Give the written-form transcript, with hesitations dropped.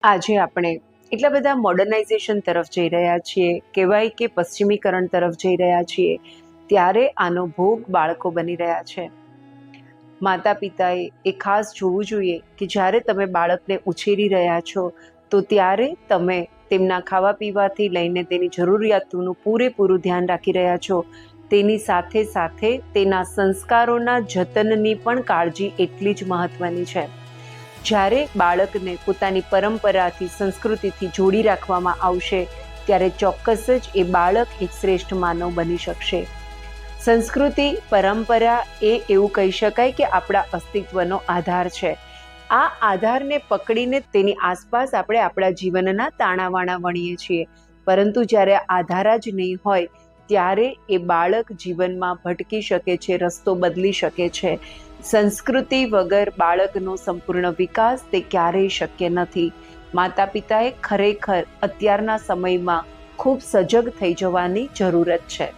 આજે આપણે એટલા બધા મોડર્નાઇઝેશન તરફ જઈ રહ્યા છીએ, કહેવાય કે પશ્ચિમીકરણ તરફ જઈ રહ્યા છીએ, ત્યારે આનો ભોગ બાળકો બની રહ્યા છે. માતા પિતાએ એ ખાસ જોવું જોઈએ કે જ્યારે તમે બાળકને ઉછેરી રહ્યા છો તો ત્યારે તમે તેમના ખાવા પીવાથી લઈને તેની જરૂરિયાતોનું પૂરેપૂરું ધ્યાન રાખી રહ્યા છો. તેની સાથે સાથે તેના સંસ્કારોના જતનની પણ કાળજી એટલી જ મહત્વની છે. જ્યારે બાળકને પોતાની પરંપરાથી, સંસ્કૃતિથી જોડી રાખવામાં આવશે ત્યારે ચોક્કસ જ એ બાળક એક શ્રેષ્ઠ માનવ બની શકશે. સંસ્કૃતિ, પરંપરા એ એવું કહી શકાય કે આપણા અસ્તિત્વનો આધાર છે. આ આધારને પકડીને તેની આસપાસ આપણે આપણા જીવનના તાણાવાણા વણીએ છીએ, પરંતુ જ્યારે આધાર જ નહીં હોય ત્યારે એ બાળક જીવનમાં ભટકી શકે છે, રસ્તો બદલી શકે છે. સંસ્કૃતિ વગર બાળકનો સંપૂર્ણ વિકાસ તે ક્યારેય શક્ય નથી. માતા પિતાએ ખરેખર અત્યારના સમયમાં ખૂબ સજગ થઈ જવાની જરૂરત છે.